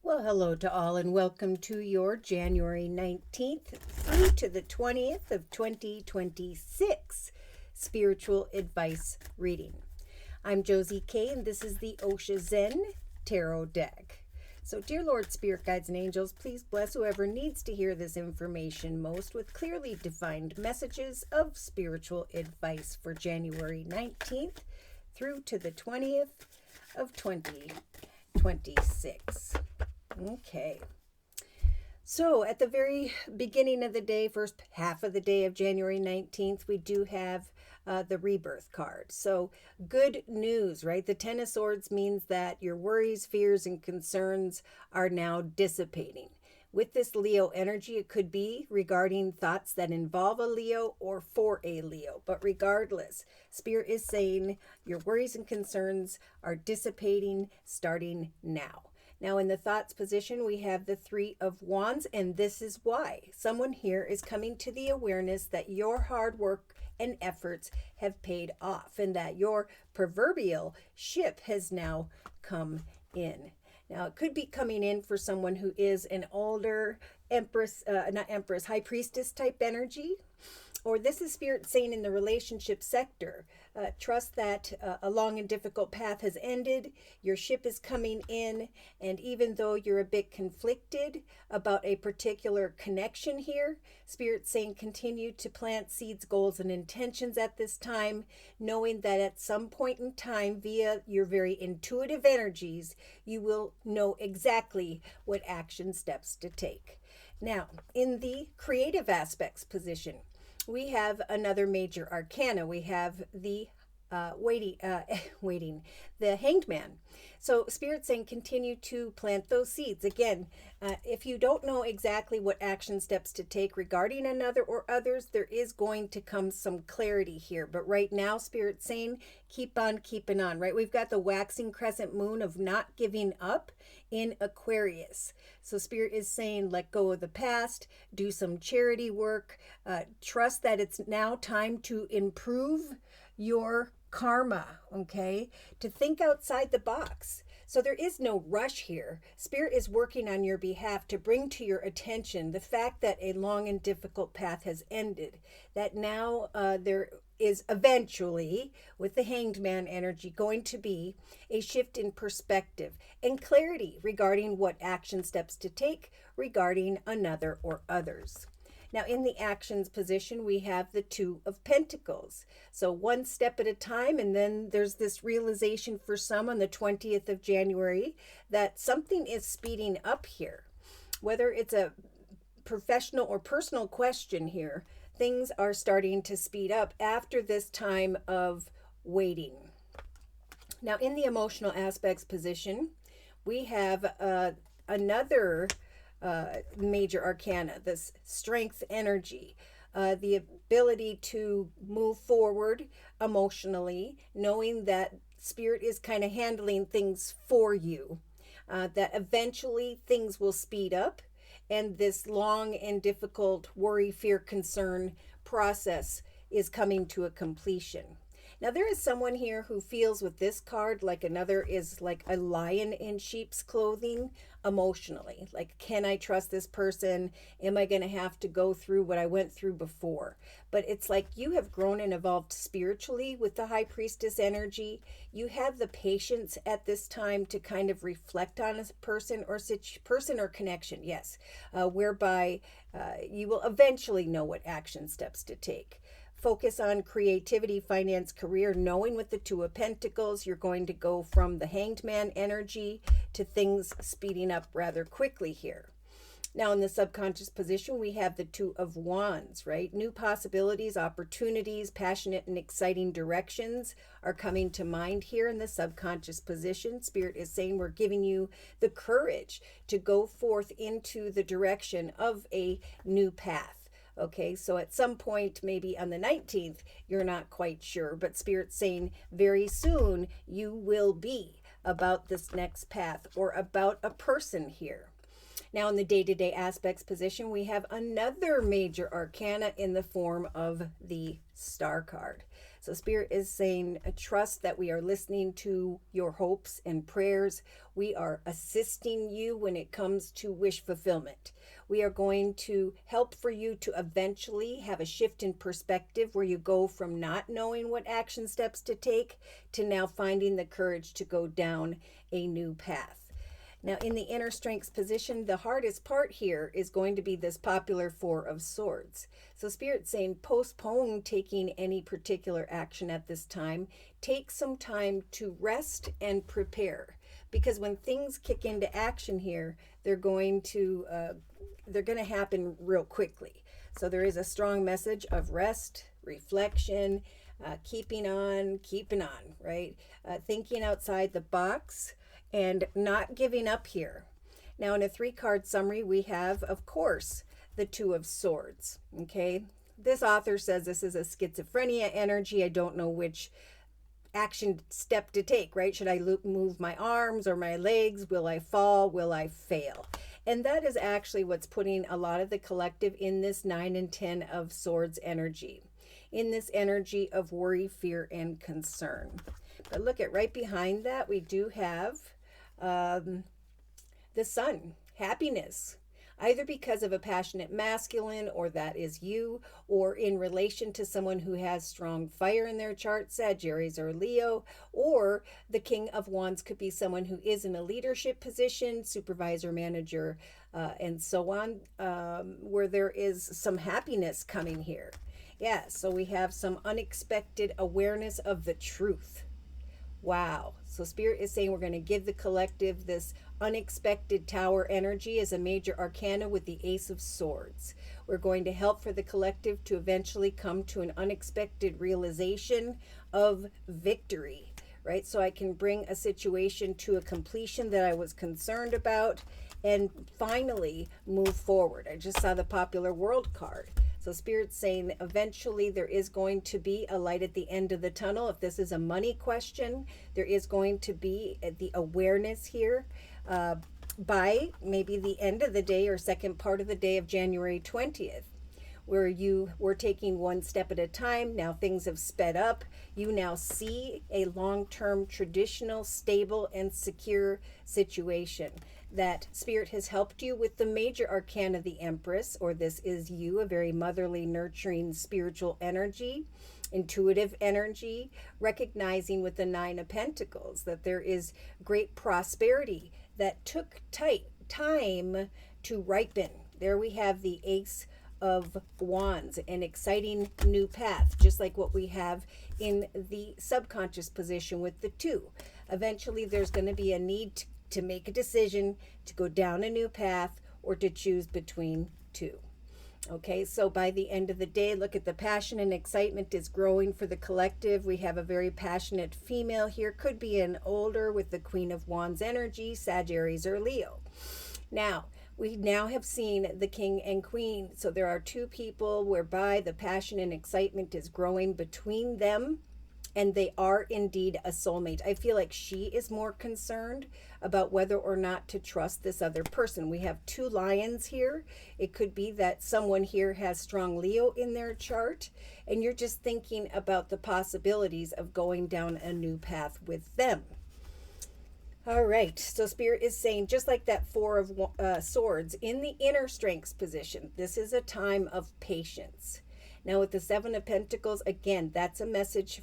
Well, hello to all, and welcome to your January 19th through to the 20th of 2026 spiritual advice reading. I'm Josie K, and this is the Osha Zen Tarot deck. So, dear Lord, Spirit Guides, and Angels, please bless whoever needs to hear this information most with clearly defined messages of spiritual advice for January 19th through to the 20th of 2026. Okay. So at the very beginning of the day, first half of the day of January 19th, we do have the rebirth card. So good news, right? The Ten of Swords means that your worries, fears, and concerns are now dissipating. With this Leo energy, it could be regarding thoughts that involve a Leo or for a Leo. But regardless, Spirit is saying your worries and concerns are dissipating starting now. Now, in the thoughts position, we have the Three of Wands, and this is why. Someone here is coming to the awareness that your hard work and efforts have paid off and that your proverbial ship has now come in. Now, it could be coming in for someone who is an older high priestess type energy. Or this is Spirit saying in the relationship sector, trust that a long and difficult path has ended, your ship is coming in, and even though you're a bit conflicted about a particular connection here, Spirit saying continue to plant seeds, goals, and intentions at this time, knowing that at some point in time, via your very intuitive energies, you will know exactly what action steps to take. Now, in the creative aspects position, we have another major arcana. We have the the Hanged Man. So Spirit saying continue to plant those seeds. Again, if you don't know exactly what action steps to take regarding another or others, there is going to come some clarity here. But right now, Spirit saying keep on keeping on, right? We've got the waxing crescent moon of not giving up in Aquarius. So Spirit is saying let go of the past, do some charity work, trust that it's now time to improve your karma, okay? To think outside the box. So there is no rush here. Spirit is working on your behalf to bring to your attention the fact that a long and difficult path has ended, that now there is eventually, with the Hanged Man energy, going to be a shift in perspective and clarity regarding what action steps to take regarding another or others. Now, in the actions position, we have the Two of Pentacles. So one step at a time, and then there's this realization for some on the 20th of January that something is speeding up here. Whether it's a professional or personal question here, things are starting to speed up after this time of waiting. Now, in the emotional aspects position, we have another major arcana, this strength energy, the ability to move forward emotionally, knowing that Spirit is kind of handling things for you, that eventually things will speed up and this long and difficult worry, fear, concern process is coming to a completion. Now, there is someone here who feels with this card like another is like a lion in sheep's clothing emotionally. Like, can I trust this person? Am I going to have to go through what I went through before? But it's like you have grown and evolved spiritually with the High Priestess energy. You have the patience at this time to kind of reflect on a person or connection, yes, whereby you will eventually know what action steps to take. Focus on creativity, finance, career, knowing with the Two of Pentacles, you're going to go from the Hanged Man energy to things speeding up rather quickly here. Now, in the subconscious position, we have the Two of Wands, right? New possibilities, opportunities, passionate and exciting directions are coming to mind here in the subconscious position. Spirit is saying we're giving you the courage to go forth into the direction of a new path. Okay, so at some point, maybe on the 19th, you're not quite sure, but Spirit's saying very soon you will be about this next path or about a person here. Now, in the day-to-day aspects position, we have another major arcana in the form of the Star card. So Spirit is saying, trust that we are listening to your hopes and prayers. We are assisting you when it comes to wish fulfillment. We are going to help for you to eventually have a shift in perspective where you go from not knowing what action steps to take to now finding the courage to go down a new path. Now, in the inner strengths position, the hardest part here is going to be this popular Four of Swords. So Spirit's saying postpone taking any particular action at this time. Take some time to rest and prepare. Because when things kick into action here, they're going to happen real quickly. So there is a strong message of rest, reflection, keeping on, right? Thinking outside the box, and not giving up here. Now, in a 3-card summary, we have, of course, the Two of Swords, okay? This author says this is a schizophrenia energy. I don't know which action step to take, right? Should I move my arms or my legs? Will I fall? Will I fail? And that is actually what's putting a lot of the collective in this 9 and 10 of Swords energy, in this energy of worry, fear, and concern. But look at right behind that, we do have the Sun, happiness, either because of a passionate masculine, or that is you, or in relation to someone who has strong fire in their chart, Sagittarius or Leo, or the King of Wands could be someone who is in a leadership position, supervisor, manager, and so on, where there is some happiness coming here. Yeah, so we have some unexpected awareness of the truth. Wow. So Spirit is saying we're going to give the collective this unexpected Tower energy as a major arcana with the Ace of Swords. We're going to help for the collective to eventually come to an unexpected realization of victory, right? So I can bring a situation to a completion that I was concerned about and finally move forward. I just saw the popular World card. So Spirit's saying eventually there is going to be a light at the end of the tunnel. If this is a money question, there is going to be the awareness here by maybe the end of the day or second part of the day of January 20th, where you were taking one step at a time. Now things have sped up. You now see a long-term, traditional, stable, and secure situation. That Spirit has helped you with the major arcana, the Empress, or this is you, a very motherly, nurturing, spiritual energy, intuitive energy, recognizing with the 9 of Pentacles that there is great prosperity that took time to ripen. There we have the Ace of Wands, an exciting new path, just like what we have in the subconscious position with the 2. Eventually, there's going to be a need to make a decision to go down a new path or to choose between 2. Okay, so by the end of the day, look at the passion and excitement is growing for the collective. We have a very passionate female here, could be an older with the Queen of Wands energy, Sagittarius or Leo. Now, we now have seen the King and Queen. So there are 2 people whereby the passion and excitement is growing between them. And they are indeed a soulmate. I feel like she is more concerned about whether or not to trust this other person. We have 2 lions here. It could be that someone here has strong Leo in their chart, and you're just thinking about the possibilities of going down a new path with them. All right, so Spirit is saying, just like that Four of Swords, in the inner strengths position, this is a time of patience. Now with the 7 of Pentacles, again, that's a message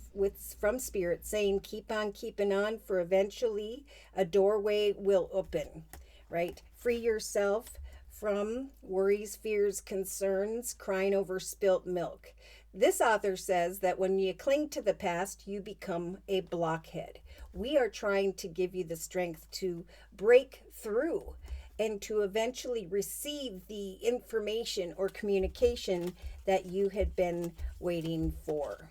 from Spirit saying keep on keeping on, for eventually a doorway will open, right? Free yourself from worries, fears, concerns, crying over spilt milk. This author says that when you cling to the past, you become a blockhead. We are trying to give you the strength to break through and to eventually receive the information or communication that you had been waiting for.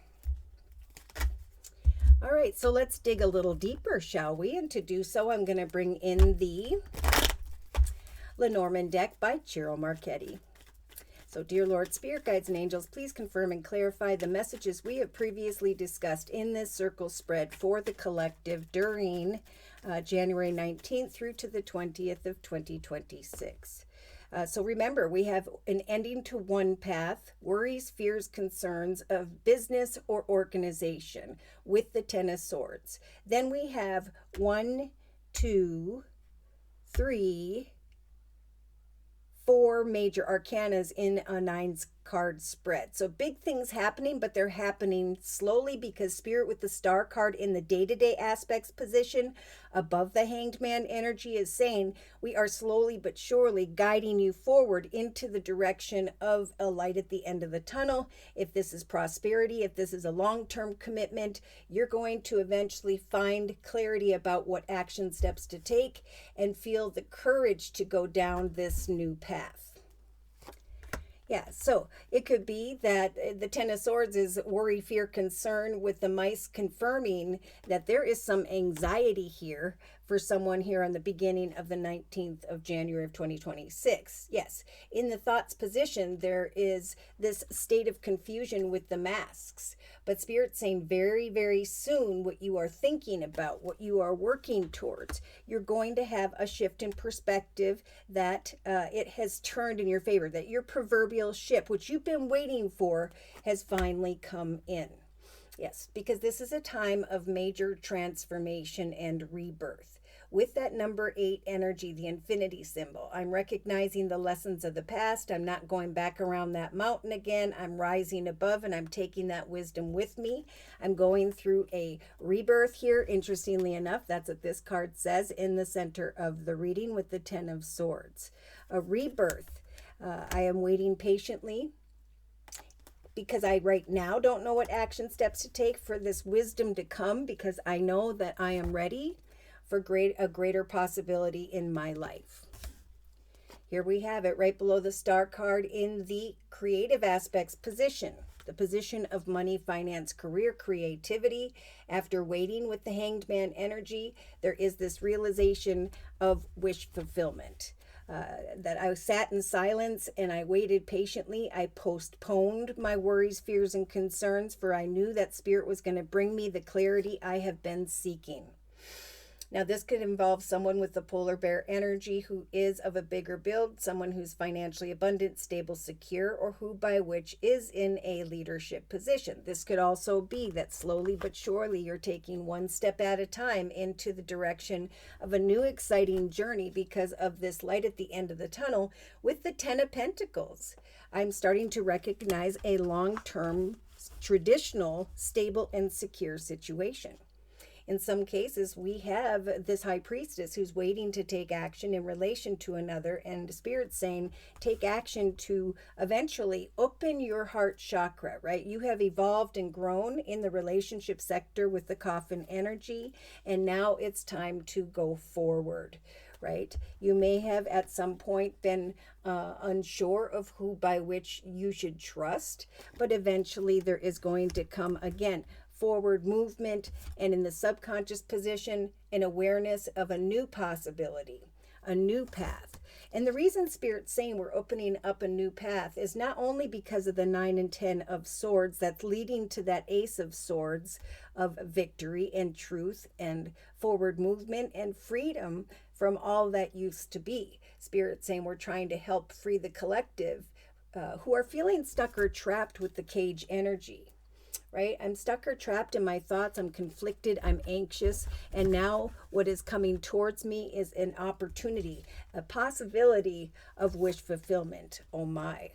All right, so let's dig a little deeper, shall we? And to do so, I'm going to bring in the Lenormand deck by Ciro Marchetti. So, dear Lord, Spirit Guides and Angels, please confirm and clarify the messages we have previously discussed in this circle spread for the collective during January 19th through to the 20th of 2026. So remember, we have an ending to one path, worries, fears, concerns of business or organization with the Ten of Swords. Then we have 1, 2, 3, 4 major arcanas in a 9 card spread. So big things happening, but they're happening slowly because Spirit with the Star card in the day-to-day aspects position above the Hanged Man energy is saying we are slowly but surely guiding you forward into the direction of a light at the end of the tunnel. If this is prosperity, if this is a long-term commitment, you're going to eventually find clarity about what action steps to take and feel the courage to go down this new path. Yeah, so it could be that the Ten of Swords is worry, fear, concern, with the mice confirming that there is some anxiety here for someone here on the beginning of the 19th of January of 2026. Yes, in the thoughts position, there is this state of confusion with the masks. But Spirit's saying very, very soon what you are thinking about, what you are working towards, you're going to have a shift in perspective that it has turned in your favor, that your proverbial ship, which you've been waiting for, has finally come in. Yes, because this is a time of major transformation and rebirth. With that number 8 energy, the infinity symbol, I'm recognizing the lessons of the past. I'm not going back around that mountain again. I'm rising above and I'm taking that wisdom with me. I'm going through a rebirth here. Interestingly enough, that's what this card says in the center of the reading with the 10 of Swords. A rebirth. I am waiting patiently because I right now don't know what action steps to take for this wisdom to come, because I know that I am ready for a greater possibility in my life. Here we have it right below the Star card in the creative aspects position, the position of money, finance, career, creativity. After waiting with the Hanged Man energy, there is this realization of wish fulfillment. That I sat in silence and I waited patiently. I postponed my worries, fears, and concerns, for I knew that Spirit was going to bring me the clarity I have been seeking. Now, this could involve someone with the polar bear energy who is of a bigger build, someone who's financially abundant, stable, secure, or who by which is in a leadership position. This could also be that slowly but surely you're taking one step at a time into the direction of a new exciting journey because of this light at the end of the tunnel with the 10 of Pentacles. I'm starting to recognize a long-term, traditional, stable, and secure situation. In some cases, we have this high priestess who's waiting to take action in relation to another, and Spirit's saying, take action to eventually open your heart chakra, right? You have evolved and grown in the relationship sector with the coffin energy, and now it's time to go forward, right? You may have at some point been unsure of who by which you should trust, but eventually there is going to come again forward movement, and in the subconscious position, an awareness of a new possibility, a new path. And the reason Spirit's saying we're opening up a new path is not only because of the 9 and 10 of Swords that's leading to that Ace of Swords of victory and truth and forward movement and freedom from all that used to be. Spirit's saying we're trying to help free the collective who are feeling stuck or trapped with the cage energy. Right? I'm stuck or trapped in my thoughts. I'm conflicted. I'm anxious. And now what is coming towards me is an opportunity, a possibility of wish fulfillment. Oh my.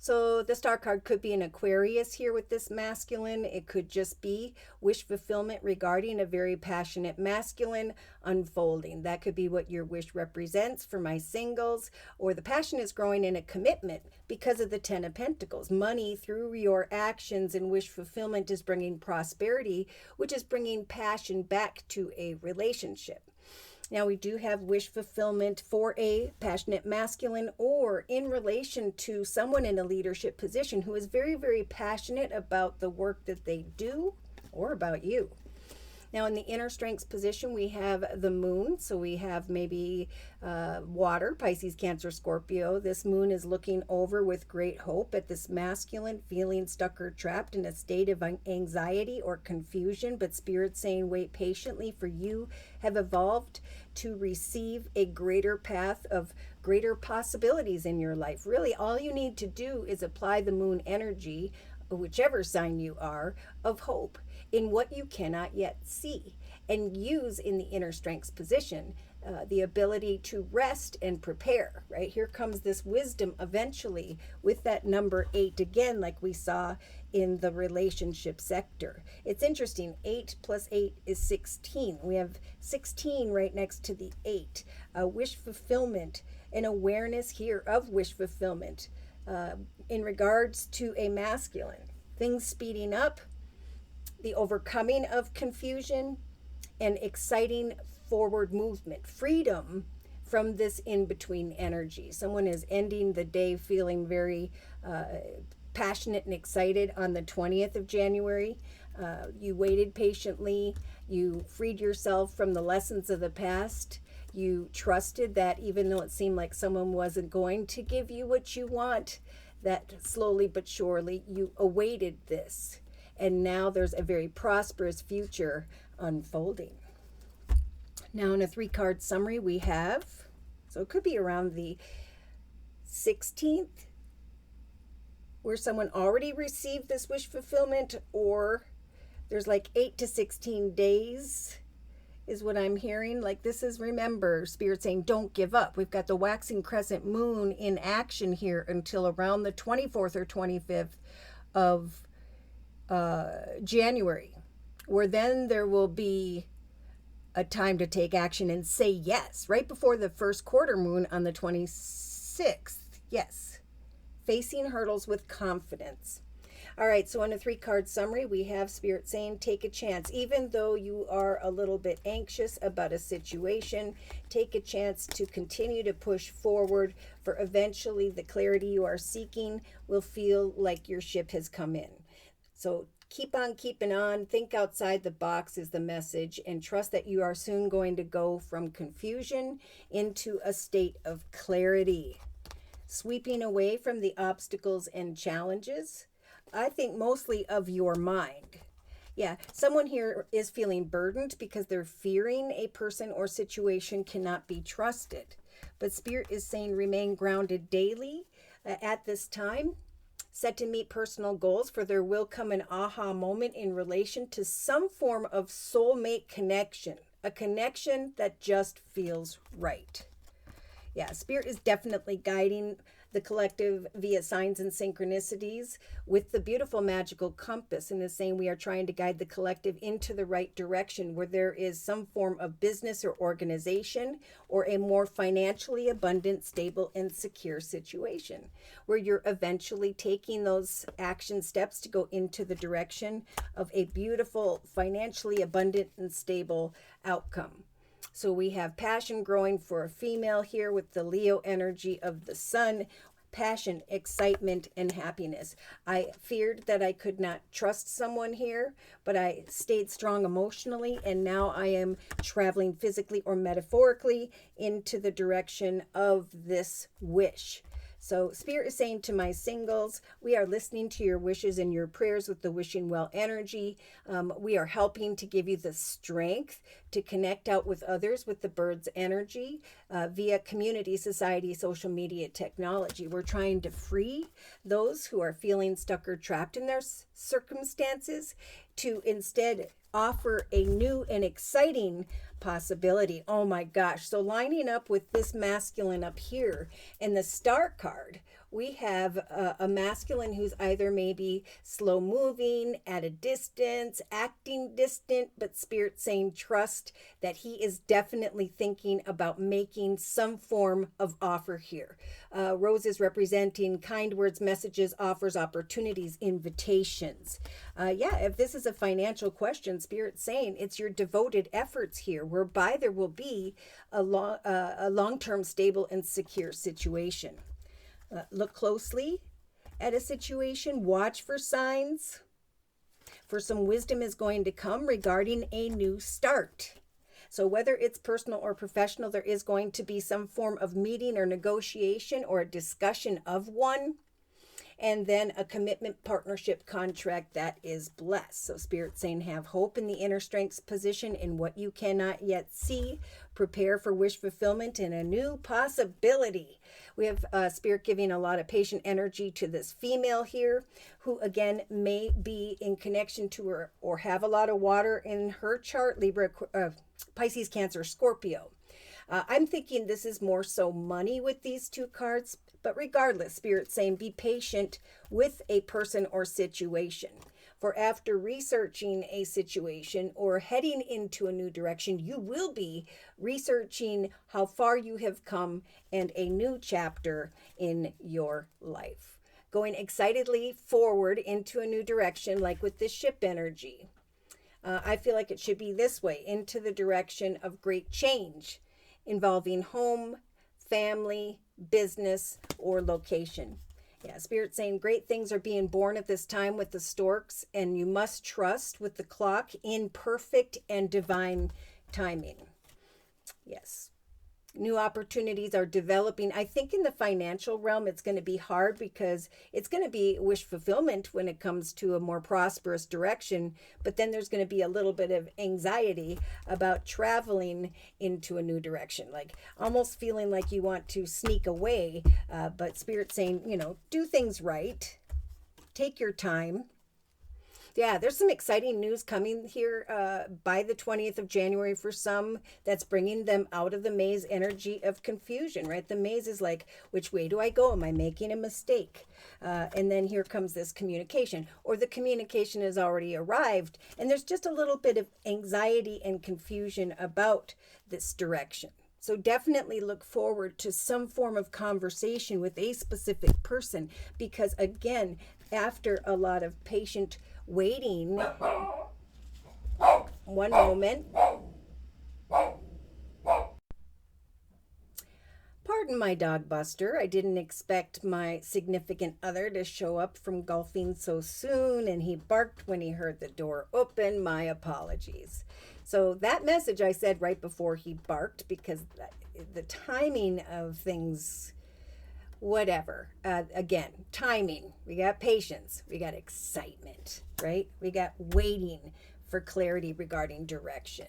So the Star card could be an Aquarius here with this masculine. It could just be wish fulfillment regarding a very passionate masculine unfolding. That could be what your wish represents for my singles, or the passion is growing in a commitment because of the 10 of Pentacles. Money through your actions and wish fulfillment is bringing prosperity, which is bringing passion back to a relationship. Now, we do have wish fulfillment for a passionate masculine, or in relation to someone in a leadership position who is very, very passionate about the work that they do or about you. Now in the inner strengths position, we have the moon. So we have maybe water, Pisces, Cancer, Scorpio. This moon is looking over with great hope at this masculine feeling stuck or trapped in a state of anxiety or confusion, but Spirit saying, wait patiently, for you have evolved to receive a greater path of greater possibilities in your life. Really, all you need to do is apply the moon energy, whichever sign you are, of hope in what you cannot yet see, and use in the inner strengths position the ability to rest and prepare, right? Here comes this wisdom eventually with that number 8 again, like we saw in the relationship sector. It's interesting, 8 plus 8 is 16. We have 16 right next to the 8. Wish fulfillment, an awareness here of wish fulfillment in regards to a masculine. Things speeding up, the overcoming of confusion, and exciting forward movement, freedom from this in-between energy. Someone is ending the day feeling very passionate and excited on the 20th of January. You waited patiently. You freed yourself from the lessons of the past. You trusted that even though it seemed like someone wasn't going to give you what you want, that slowly but surely you awaited this. And now there's a very prosperous future unfolding. Now in a 3-card summary we have, so it could be around the 16th, where someone already received this wish fulfillment, or there's like 8 to 16 days is what I'm hearing. Like this is, remember, Spirit saying don't give up. We've got the waxing crescent moon in action here until around the 24th or 25th of January, where then there will be a time to take action and say yes, right before the first quarter moon on the 26th. Yes, facing hurdles with confidence. All right, so in a 3-card summary, we have Spirit saying take a chance. Even though you are a little bit anxious about a situation, take a chance to continue to push forward, for eventually the clarity you are seeking will feel like your ship has come in. So keep on keeping on, think outside the box is the message, and trust that you are soon going to go from confusion into a state of clarity. Sweeping away from the obstacles and challenges, I think mostly of your mind. Yeah, someone here is feeling burdened because they're fearing a person or situation cannot be trusted. But Spirit is saying remain grounded daily at this time. Set to meet personal goals, for there will come an aha moment in relation to some form of soulmate connection, a connection that just feels right. Yeah, Spirit is definitely guiding the collective via signs and synchronicities with the beautiful magical compass, and is saying we are trying to guide the collective into the right direction, where there is some form of business or organization or a more financially abundant, stable, and secure situation, where you're eventually taking those action steps to go into the direction of a beautiful, financially abundant and stable outcome. So we have passion growing for a female here with the Leo energy of the sun. Passion, excitement, and happiness. I feared that I could not trust someone here, but I stayed strong emotionally, and now I am traveling physically or metaphorically into the direction of this wish. So Spirit is saying to my singles, we are listening to your wishes and your prayers with the wishing well energy. We are helping to give you the strength to connect out with others with the bird's energy via community, society, social media, technology. We're trying to free those who are feeling stuck or trapped in their circumstances to instead offer a new and exciting possibility. Oh my gosh. So lining up with this masculine up here in the star card, we have a masculine who's either maybe slow moving, at a distance, acting distant, but Spirit saying trust that he is definitely thinking about making some form of offer here. Roses representing kind words, messages, offers, opportunities, invitations. Yeah, if this is a financial question, Spirit saying it's your devoted efforts here, whereby there will be a long-term stable and secure situation. Look closely at a situation, watch for signs. for some wisdom is going to come regarding a new start. So whether it's personal or professional, there is going to be some form of meeting or negotiation or a discussion of one. And then a commitment partnership contract that is blessed. So Spirit's saying have hope in the inner strengths position in what you cannot yet see. Prepare for wish fulfillment and a new possibility. We have Spirit giving a lot of patient energy to this female here, who again may be in connection to her or have a lot of water in her chart, Libra, Pisces, Cancer, Scorpio. I'm thinking this is more so money with these two cards, but regardless, Spirit's saying be patient with a person or situation. For after researching a situation or heading into a new direction, you will be researching how far you have come and a new chapter in your life. Going excitedly forward into a new direction, like with this ship energy. I feel like it should be this way, into the direction of great change, involving home, family, business, or location. Yeah, Spirit's saying great things are being born at this time with the storks, and you must trust with the clock in perfect and divine timing. Yes. New opportunities are developing. I think in the financial realm, it's going to be hard because it's going to be wish fulfillment when it comes to a more prosperous direction. But then there's going to be a little bit of anxiety about traveling into a new direction, like almost feeling like you want to sneak away. But Spirit's saying, do things right. Take your time. Yeah, there's some exciting news coming here by the 20th of January for some that's bringing them out of the maze energy of confusion, right? The maze is like, which way do I go? Am I making a mistake? And then here comes this communication, or the communication has already arrived, and there's just a little bit of anxiety and confusion about this direction. So definitely look forward to some form of conversation with a specific person, because again, after a lot of patient waiting, one moment. Pardon my dog Buster. I didn't expect my significant other to show up from golfing so soon, and he barked when he heard the door open. My apologies. So that message I said right before he barked, because the timing of things, whatever. Again, timing. We got patience. We got excitement, right? We got waiting for clarity regarding direction.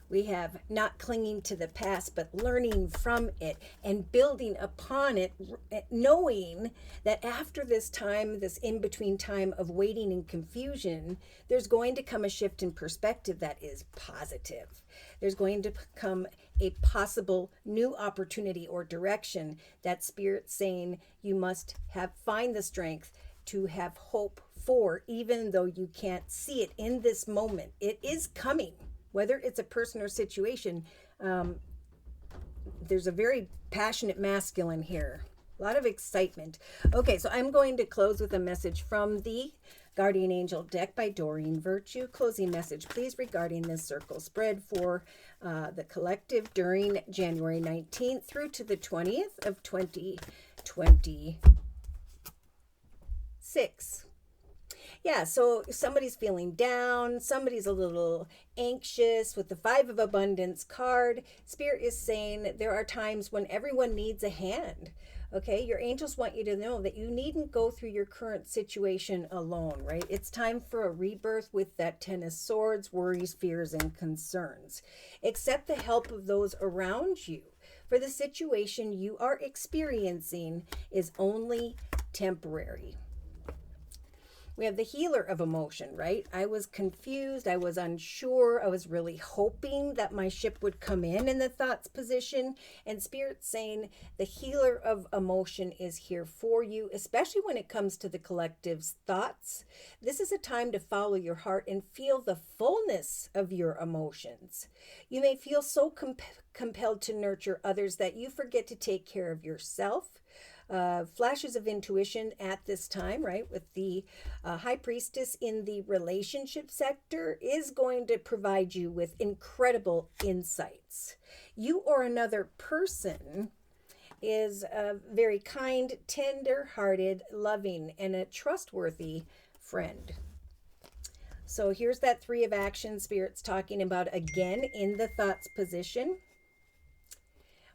We have not clinging to the past, but learning from it and building upon it, knowing that after this time, this in-between time of waiting and confusion, there's going to come a shift in perspective that is positive. There's going to come a possible new opportunity or direction that Spirit's saying you must find the strength to have hope for, even though you can't see it in this moment. It is coming. Whether it's a person or situation, there's a very passionate masculine here. A lot of excitement. Okay, so I'm going to close with a message from the Guardian Angel deck by Doreen Virtue. Closing message, please, regarding this circle spread for the collective during January 19th through to the 20th of 2026. Yeah, so somebody's feeling down, somebody's a little anxious with the Five of Abundance card. Spirit is saying there are times when everyone needs a hand. Okay, your angels want you to know that you needn't go through your current situation alone, right? It's time for a rebirth with that Ten of Swords, worries, fears, and concerns. Accept the help of those around you, for the situation you are experiencing is only temporary. We have the healer of emotion, right? I was confused. I was unsure. I was really hoping that my ship would come in the thoughts position. And Spirit's saying the healer of emotion is here for you, especially when it comes to the collective's thoughts. This is a time to follow your heart and feel the fullness of your emotions. You may feel so compelled to nurture others that you forget to take care of yourself. Flashes of intuition at this time, right, with the High Priestess in the relationship sector is going to provide you with incredible insights. You or another person is very kind, tender-hearted, loving, and a trustworthy friend. So here's that Three of Action Spirit's talking about again in the thoughts position.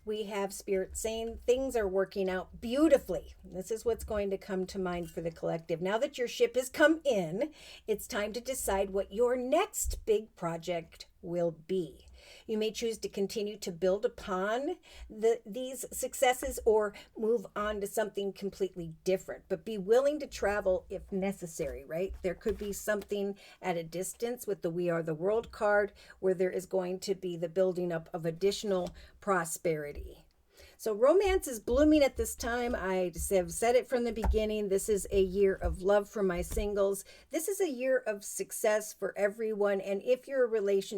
We have Spirit saying things are working out beautifully. This is what's going to come to mind for the collective. Now that your ship has come in, it's time to decide what your next big project will be. You may choose to continue to build upon these successes or move on to something completely different, but be willing to travel if necessary, right? There could be something at a distance with the We Are the World card where there is going to be the building up of additional prosperity. So romance is blooming at this time. I have said it from the beginning. This is a year of love for my singles. This is a year of success for everyone. And if you're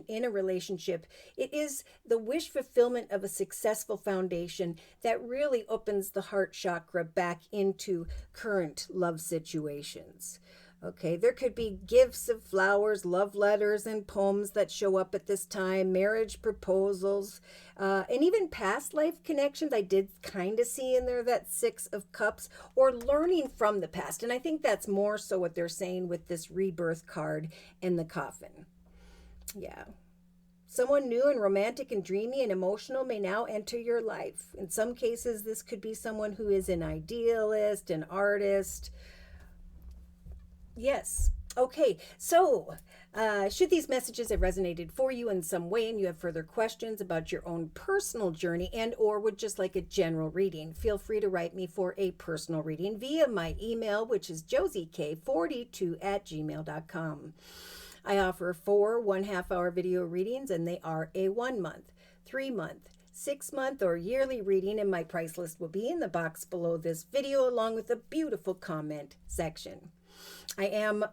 in a relationship, it is the wish fulfillment of a successful foundation that really opens the heart chakra back into current love situations. Okay, there could be gifts of flowers, love letters, and poems that show up at this time, marriage proposals, and even past life connections. I did kind of see in there that Six of Cups, or learning from the past. And I think that's more so what they're saying with this rebirth card and the coffin. Yeah. Someone new and romantic and dreamy and emotional may now enter your life. In some cases, this could be someone who is an idealist, an artist. Yes. Okay. So, should these messages have resonated for you in some way and you have further questions about your own personal journey and or would just like a general reading, feel free to write me for a personal reading via my email, which is JosieK42@gmail.com. I offer 4 1/2-hour video readings, and they are a 1-month, 3-month, 6-month, or yearly reading, and my price list will be in the box below this video along with a beautiful comment section. I am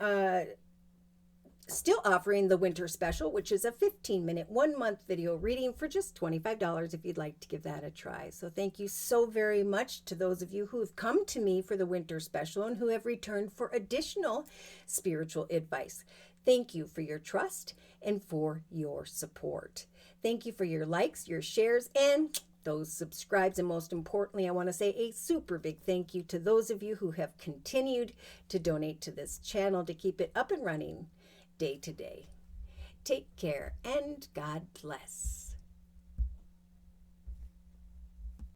still offering the winter special, which is a 15-minute, 1-month video reading for just $25 if you'd like to give that a try. So thank you so very much to those of you who have come to me for the winter special and who have returned for additional spiritual advice. Thank you for your trust and for your support. Thank you for your likes, your shares, and those subscribes. And most importantly, I want to say a super big thank you to those of you who have continued to donate to this channel to keep it up and running day to day. Take care and God bless.